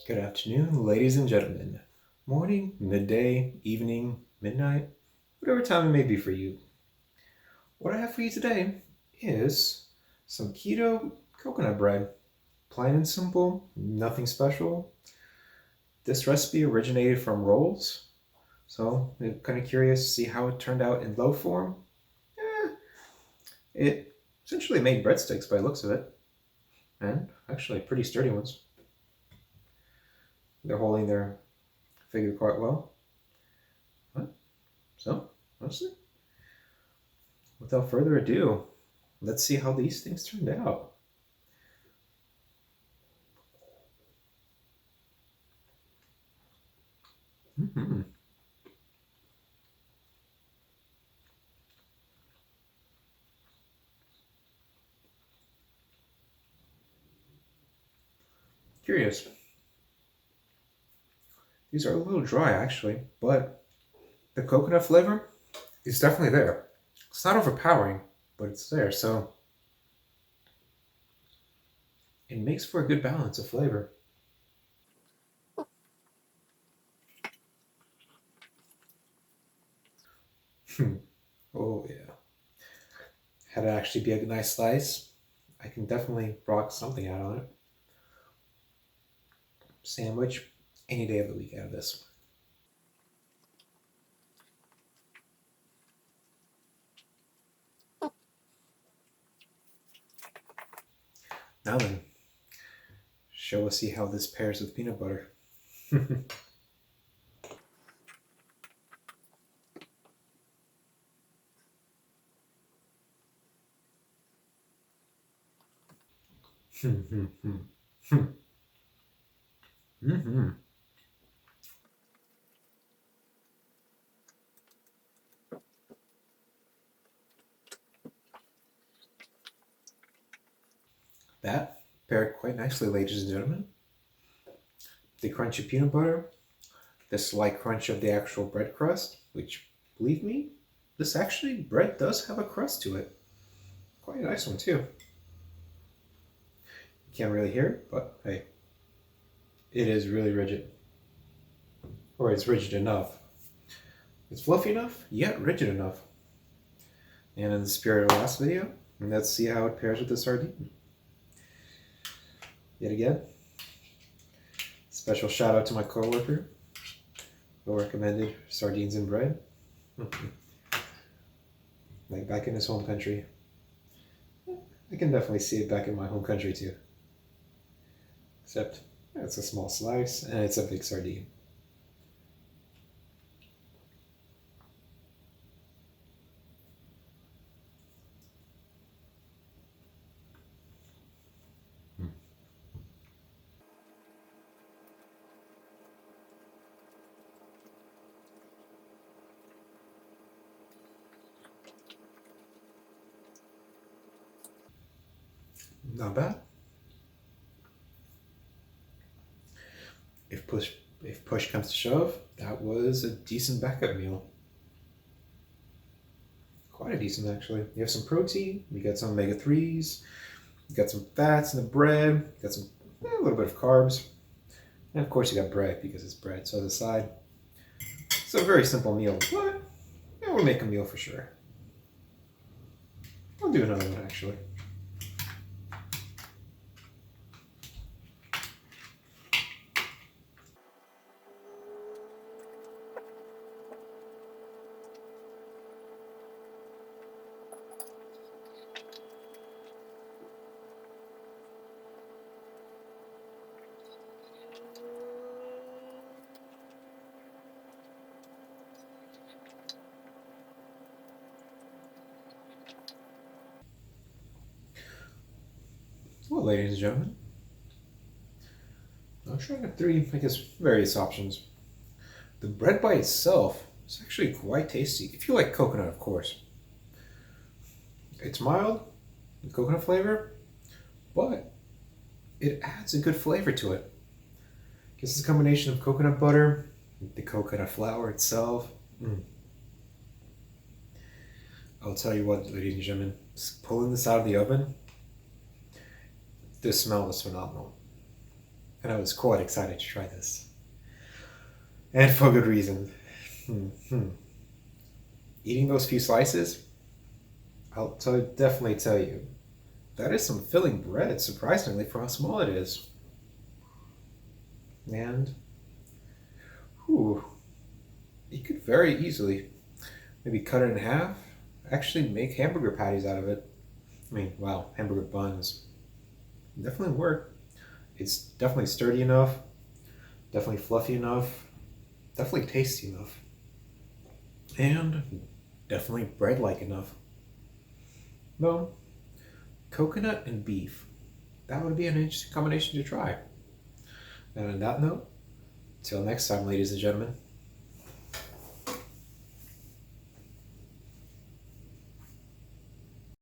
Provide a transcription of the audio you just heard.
Good afternoon, ladies and gentlemen. Morning, midday, evening, midnight, whatever time it may be for you. What I have for you today is some keto coconut bread. Plain and simple, nothing special. This recipe originated from rolls, so I'm kind of curious to see how it turned out in loaf form. Eh, it essentially made breadsticks by the looks of it, and actually pretty sturdy ones. They're holding their figure quite well. So, honestly, without further ado, let's see how these things turned out. Mm-hmm. Curious. These are a little dry actually, but the coconut flavor is definitely there. It's not overpowering, but it's there, so it makes for a good balance of flavor. Oh yeah. Had it actually be a nice slice, I can definitely rock something out on it. Sandwich, any day of the week out of this. Now then, shall we see how this pairs with peanut butter? Mm-hmm. That paired quite nicely, ladies and gentlemen. The crunchy peanut butter, the slight crunch of the actual bread crust, which, believe me, this actually bread does have a crust to it. Quite a nice one too. You can't really hear it, but hey, it is really rigid. Or it's rigid enough. It's fluffy enough, yet rigid enough. And in the spirit of the last video, let's see how it pairs with the sardine. Yet again, special shout out to my coworker who recommended sardines and bread. Like back in his home country. I can definitely see it back in my home country too. Except it's a small slice and it's a big sardine. Not bad. If push if push comes to shove, that was a decent backup meal. Quite a decent actually. You have some protein, you got some omega-3s, you got some fats in the bread, you got some a little bit of carbs, and of course you got bread because it's bread. So the side. It's a very simple meal, but it will make a meal for sure. I'll do another one actually. Well, ladies and gentlemen, I'll try out three, I guess, various options. The bread by itself is actually quite tasty. If you like coconut, of course. It's mild, the coconut flavor, but it adds a good flavor to it. It's a combination of coconut butter, the coconut flour itself. I'll tell you what, ladies and gentlemen, pulling this out of the oven, the smell is phenomenal. and I was quite excited to try this. And for good reason. Eating those few slices, definitely tell you, that is some filling bread, surprisingly, for how small it is. And, you could very easily maybe cut it in half, actually make hamburger patties out of it. I mean, wow, hamburger buns. Definitely work. It's definitely sturdy enough, definitely fluffy enough, definitely tasty enough, and definitely bread-like enough. Well, coconut and beef. That would be an interesting combination to try. And on that note, till next time, ladies and gentlemen.